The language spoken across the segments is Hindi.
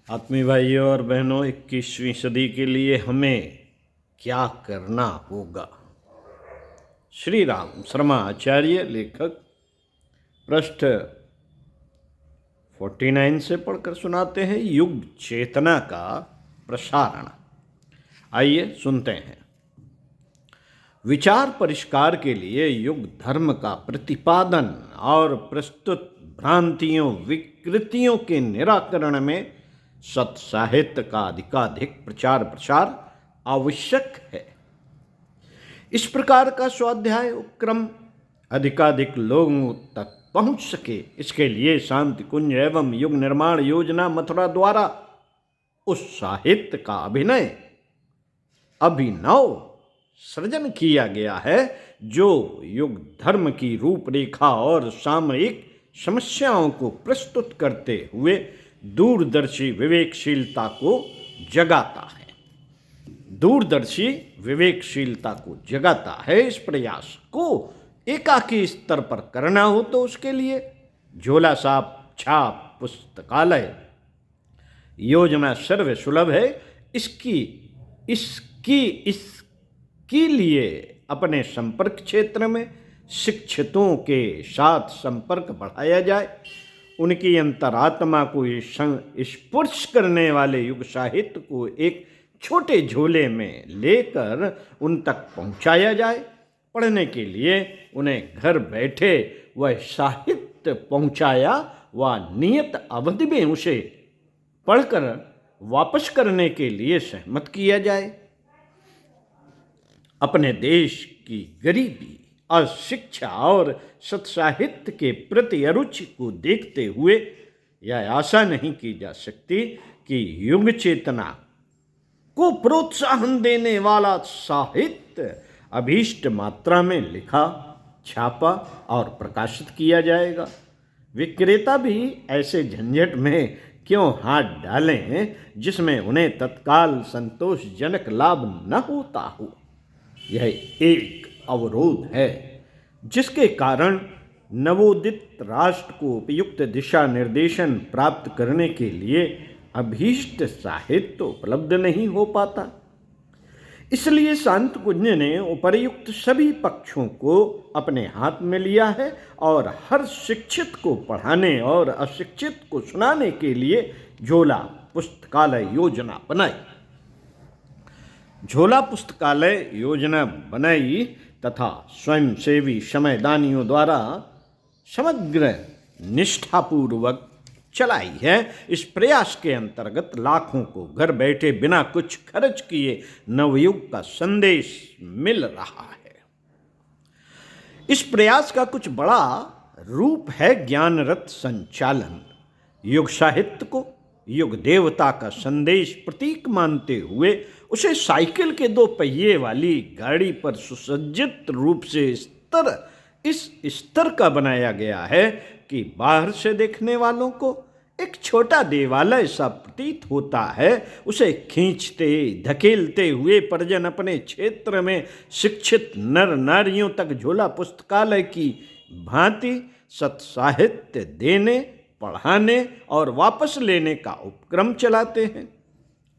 आत्मीय भाइयों और बहनों, 21वीं सदी के लिए हमें क्या करना होगा। श्री राम शर्मा आचार्य, लेखक, पृष्ठ 49 से पढ़कर सुनाते हैं। युग चेतना का प्रसारण। आइए सुनते हैं। विचार परिष्कार के लिए युग धर्म का प्रतिपादन और प्रस्तुत भ्रांतियों विकृतियों के निराकरण में सत साहित्य का अधिकाधिक प्रचार प्रसार आवश्यक है। इस प्रकार का स्वाध्याय उपक्रम अधिकाधिक लोगों तक पहुंच सके, इसके लिए शांति कुंज एवं युग निर्माण योजना मथुरा द्वारा उस साहित्य का अभिनव सृजन किया गया है जो युग धर्म की रूपरेखा और सामयिक समस्याओं को प्रस्तुत करते हुए दूरदर्शी विवेकशीलता को जगाता है। दूरदर्शी विवेकशीलता को जगाता है। इस प्रयास को एकाकी स्तर पर करना हो तो उसके लिए झोला छाप पुस्तकालय योजना सर्व सुलभ है। इसके लिए अपने संपर्क क्षेत्र में शिक्षितों के साथ संपर्क बढ़ाया जाए। उनकी अंतरात्मा को स्पर्श करने वाले युग साहित्य को एक छोटे झोले में लेकर उन तक पहुंचाया जाए। पढ़ने के लिए उन्हें घर बैठे वह साहित्य पहुंचाया व नियत अवधि में उसे पढ़कर वापस करने के लिए सहमत किया जाए। अपने देश की गरीबी, अशिक्षा और सत्साहित्य के प्रति अरुचि को देखते हुए यह आशा नहीं की जा सकती कि युग चेतना को प्रोत्साहन देने वाला साहित्य अभीष्ट मात्रा में लिखा, छापा और प्रकाशित किया जाएगा। विक्रेता भी ऐसे झंझट में क्यों हाथ डालें जिसमें उन्हें तत्काल संतोषजनक लाभ न होता हो। यह एक अवरोध है जिसके कारण नवोदित राष्ट्र को उपयुक्त दिशा निर्देशन प्राप्त करने के लिए अभीष्ट साहित्य उपलब्ध नहीं हो पाता। इसलिए शांत कुंज ने उपर्युक्त सभी पक्षों को अपने हाथ में लिया है और हर शिक्षित को पढ़ाने और अशिक्षित को सुनाने के लिए झोला पुस्तकालय योजना बनाई। झोला पुस्तकालय योजना बनाई तथा स्वयंसेवी समयदानियों द्वारा समग्र निष्ठापूर्वक चलाई है। इस प्रयास के अंतर्गत लाखों को घर बैठे बिना कुछ खर्च किए नवयुग का संदेश मिल रहा है। इस प्रयास का कुछ बड़ा रूप है ज्ञान रथ संचालन। युग साहित्य को युग देवता का संदेश प्रतीक मानते हुए उसे साइकिल के 2 पहिए वाली गाड़ी पर सुसज्जित रूप से इस स्तर का बनाया गया है कि बाहर से देखने वालों को एक छोटा देवालय सा प्रतीत होता है। उसे खींचते धकेलते हुए परिजन अपने क्षेत्र में शिक्षित नर नारियों तक झोला पुस्तकालय की भांति सत्साहित्य देने, पढ़ाने और वापस लेने का उपक्रम चलाते हैं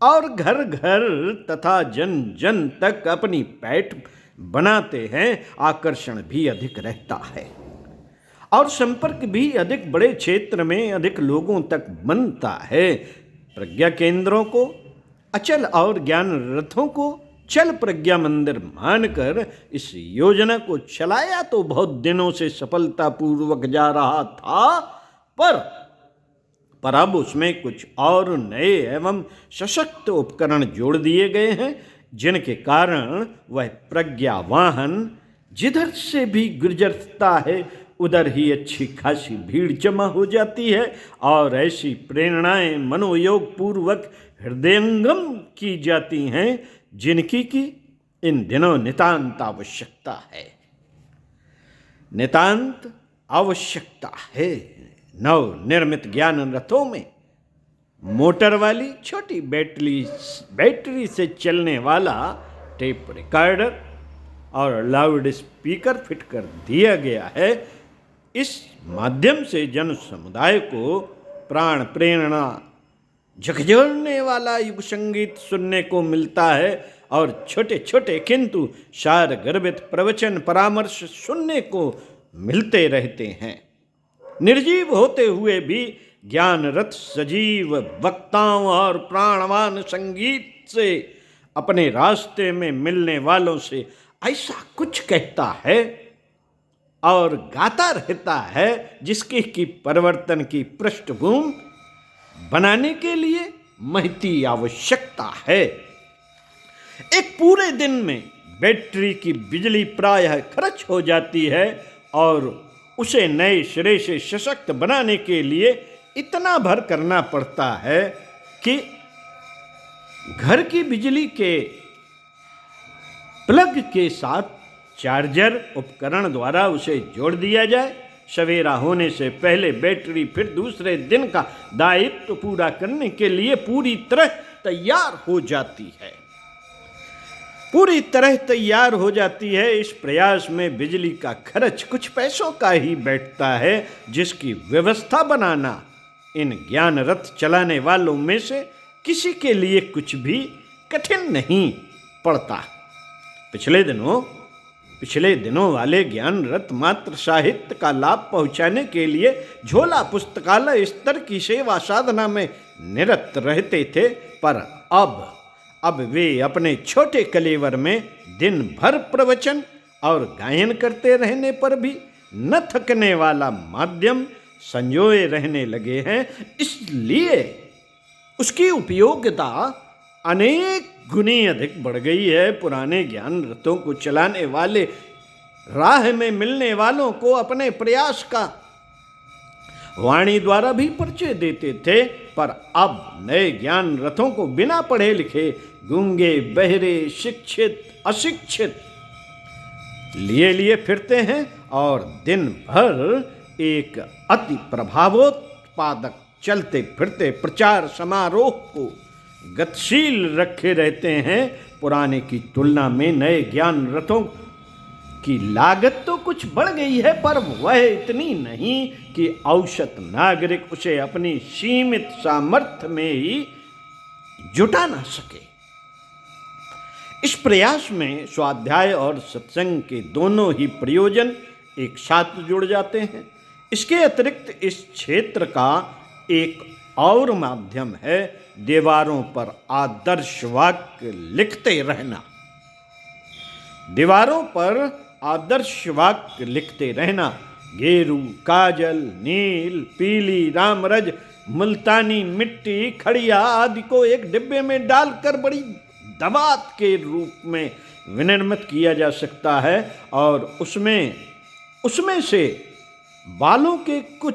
और घर घर तथा जन जन तक अपनी पैठ बनाते हैं। आकर्षण भी अधिक रहता है और संपर्क भी अधिक बड़े क्षेत्र में अधिक लोगों तक बनता है। प्रज्ञा केंद्रों को अचल और ज्ञान रथों को चल प्रज्ञा मंदिर मानकर इस योजना को चलाया तो बहुत दिनों से सफलतापूर्वक जा रहा था, पर अब उसमें कुछ और नए एवं सशक्त उपकरण जोड़ दिए गए हैं जिनके कारण वह प्रज्ञा वाहन जिधर से भी गुजरता है उधर ही अच्छी खासी भीड़ जमा हो जाती है और ऐसी प्रेरणाएं मनोयोग पूर्वक हृदयंगम की जाती हैं जिनकी की इन दिनों नितांत आवश्यकता है। नितांत आवश्यकता है। नव निर्मित ज्ञान रथों में मोटर वाली छोटी बैटरी से चलने वाला टेप रिकॉर्डर और लाउड स्पीकर फिट कर दिया गया है। इस माध्यम से जन समुदाय को प्राण प्रेरणा झकझोरने वाला युग संगीत सुनने को मिलता है और छोटे छोटे किंतु सार गर्भित प्रवचन परामर्श सुनने को मिलते रहते हैं। निर्जीव होते हुए भी ज्ञान रथ सजीव वक्ताओं और प्राणवान संगीत से अपने रास्ते में मिलने वालों से ऐसा कुछ कहता है और गाता रहता है जिसके की परिवर्तन की पृष्ठभूमि बनाने के लिए महती आवश्यकता है। एक पूरे दिन में बैटरी की बिजली प्रायः खर्च हो जाती है और उसे नए सिरे से सशक्त बनाने के लिए इतना भर करना पड़ता है कि घर की बिजली के प्लग के साथ चार्जर उपकरण द्वारा उसे जोड़ दिया जाए। सवेरा होने से पहले बैटरी फिर दूसरे दिन का दायित्व पूरा करने के लिए पूरी तरह तैयार हो जाती है। पूरी तरह तैयार हो जाती है। इस प्रयास में बिजली का खर्च कुछ पैसों का ही बैठता है, जिसकी व्यवस्था बनाना इन ज्ञान रथ चलाने वालों में से किसी के लिए कुछ भी कठिन नहीं पड़ता। पिछले दिनों वाले ज्ञान रथ मात्र साहित्य का लाभ पहुंचाने के लिए झोला पुस्तकालय स्तर की सेवा साधना में निरत रहते थे, पर अब वे अपने छोटे कलेवर में दिन भर प्रवचन और गायन करते रहने पर भी न थकने वाला माध्यम संजोए रहने लगे हैं। इसलिए उसकी उपयोगिता अनेक गुनी अधिक बढ़ गई है। पुराने ज्ञान रथों को चलाने वाले राह में मिलने वालों को अपने प्रयास का वाणी द्वारा भी परिचय देते थे, पर अब नए ज्ञान रथों को बिना पढ़े लिखे गूंगे बहरे शिक्षित अशिक्षित लिए फिरते हैं और दिन भर एक अति प्रभावोत्पादक चलते फिरते प्रचार समारोह को गतिशील रखे रहते हैं। पुराने की तुलना में नए ज्ञान रथों की लागत तो कुछ बढ़ गई है, पर वह इतनी नहीं कि औसत नागरिक उसे अपनी सीमित सामर्थ्य में ही जुटा ना सके। इस प्रयास में स्वाध्याय और सत्संग के दोनों ही प्रयोजन एक साथ जुड़ जाते हैं। इसके अतिरिक्त इस क्षेत्र का एक और माध्यम है दीवारों पर आदर्श वाक्य लिखते रहना। दीवारों पर आदर्श वाक्य लिखते रहना। गेरू, काजल, नील, पीली, रामरज, मुल्तानी मिट्टी, खड़िया आदि को एक डिब्बे में डालकर बड़ी दवात के रूप में विनिर्मित किया जा सकता है और उसमें से बालों के कुछ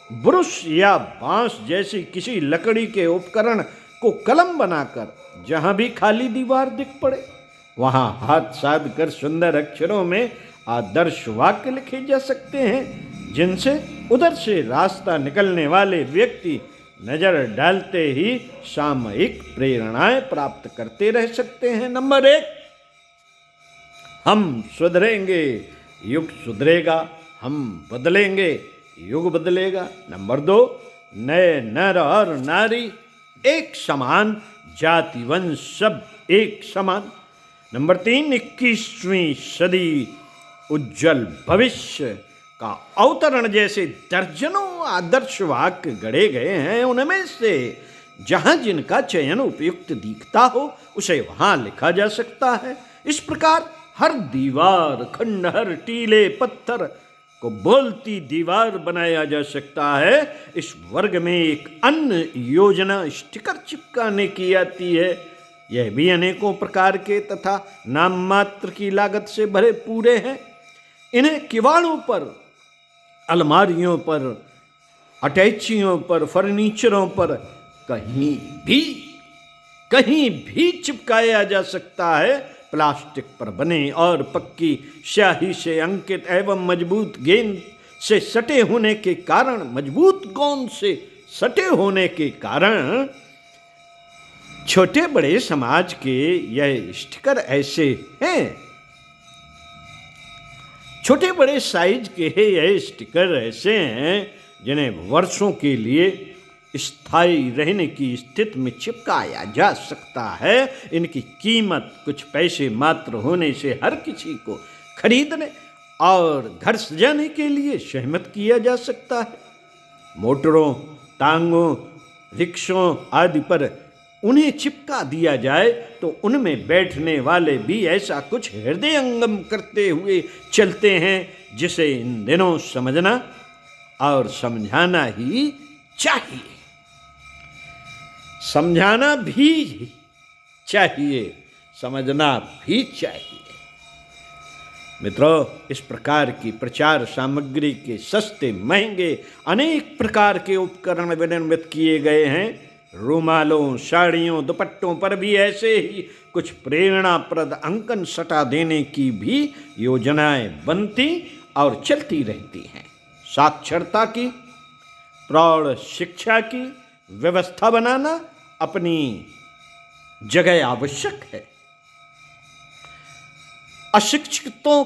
ब्रुश या बांस जैसी किसी लकड़ी के उपकरण को कलम बनाकर जहां भी खाली दीवार दिख पड़े वहां हाथ साध कर सुंदर अक्षरों में आदर्श वाक्य लिखे जा सकते हैं, जिनसे उधर से रास्ता निकलने वाले व्यक्ति नजर डालते ही सामयिक प्रेरणाएं प्राप्त करते रह सकते हैं। नंबर 1, हम सुधरेंगे, युग सुधरेगा, हम बदलेंगे, युग बदलेगा। नंबर 2, नए नर और नारी एक समान, जाति वंश सब एक समान। नंबर 3, 21वीं सदी उज्जवल भविष्य का अवतरण जैसे दर्जनों आदर्श वाक्य गढ़े गए हैं। उनमें से जहां जिनका चयन उपयुक्त दिखता हो उसे वहां लिखा जा सकता है। इस प्रकार हर दीवार, खंडहर, टीले, पत्थर को बोलती दीवार बनाया जा सकता है। इस वर्ग में एक अन्य योजना स्टिकर चिपकाने की आती है। यह भी अनेकों प्रकार के तथा नाम मात्र की लागत से भरे पूरे हैं। इन्हें किवाड़ों पर, अलमारियों पर, अटैचियों पर, फर्नीचरों पर कहीं भी चिपकाया जा सकता है। प्लास्टिक पर बने और पक्की स्याही से अंकित एवं मजबूत गेंद से सटे होने के कारण, मजबूत गोंद से सटे होने के कारण छोटे बड़े समाज के यह स्टिकर ऐसे हैं। छोटे बड़े साइज के यह स्टिकर ऐसे हैं जिन्हें वर्षों के लिए स्थायी रहने की स्थिति में चिपकाया जा सकता है। इनकी कीमत कुछ पैसे मात्र होने से हर किसी को खरीदने और घर सजाने के लिए सहमत किया जा सकता है। मोटरों, टांगों, रिक्शों आदि पर उन्हें चिपका दिया जाए तो उनमें बैठने वाले भी ऐसा कुछ हृदयंगम करते हुए चलते हैं जिसे इन दिनों समझना और समझाना ही चाहिए। समझाना भी चाहिए, समझना भी चाहिए। मित्रों, इस प्रकार की प्रचार सामग्री के सस्ते महंगे अनेक प्रकार के उपकरण विनिर्मित किए गए हैं। रुमालों, साड़ियों, दुपट्टों पर भी ऐसे ही कुछ प्रेरणाप्रद अंकन सटा देने की भी योजनाएं बनती और चलती रहती हैं। साक्षरता की, प्रौढ़ शिक्षा की व्यवस्था बनाना अपनी जगह आवश्यक है। अशिक्षितों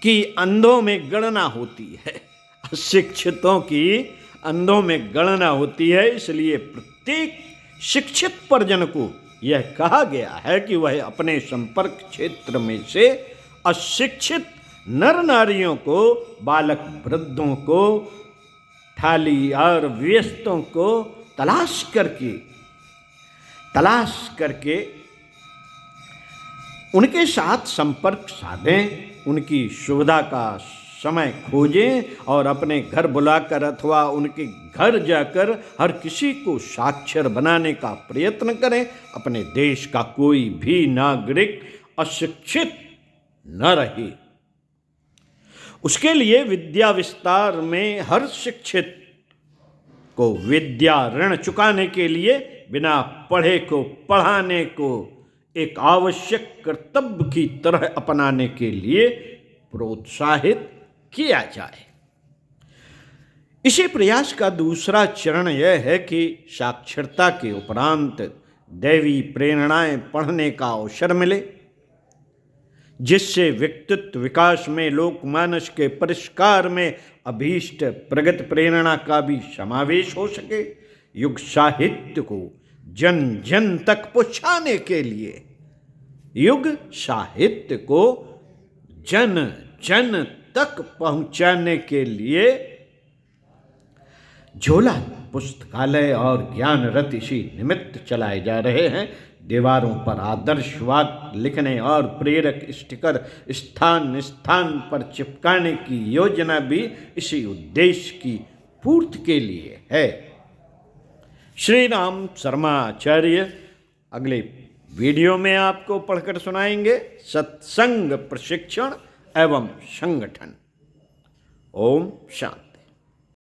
की अंधों में गणना होती है, अशिक्षितों की अंधों में गणना होती है। इसलिए प्रत्येक शिक्षित परिजन को यह कहा गया है कि वह अपने संपर्क क्षेत्र में से अशिक्षित नर नारियों को, बालक वृद्धों को, ठाली और व्यस्तों को तलाश करके उनके साथ संपर्क साधें, उनकी सुविधा का समय खोजें और अपने घर बुलाकर अथवा उनके घर जाकर हर किसी को साक्षर बनाने का प्रयत्न करें। अपने देश का कोई भी नागरिक अशिक्षित न रहे। उसके लिए विद्या विस्तार में हर शिक्षित को विद्या ऋण चुकाने के लिए बिना पढ़े को पढ़ाने को एक आवश्यक कर्तव्य की तरह अपनाने के लिए प्रोत्साहित किया जाए। इसी प्रयास का दूसरा चरण यह है कि साक्षरता के उपरांत दैवी प्रेरणाएं पढ़ने का अवसर मिले, जिससे व्यक्तित्व विकास में, लोकमानस के परिष्कार में अभीष्ट प्रगत प्रेरणा का भी समावेश हो सके। युग साहित्य को जन जन तक पहुंचाने के लिए, युग साहित्य को जन जन तक पहुंचाने के लिए झोला पुस्तकालय और ज्ञान रथ इसी निमित्त चलाए जा रहे हैं। दीवारों पर आदर्शवाद लिखने और प्रेरक स्टिकर स्थान स्थान पर चिपकाने की योजना भी इसी उद्देश्य की पूर्ति के लिए है। श्री राम शर्मा आचार्य अगले वीडियो में आपको पढ़कर सुनाएंगे सत्संग प्रशिक्षण एवं संगठन। ओम शांति।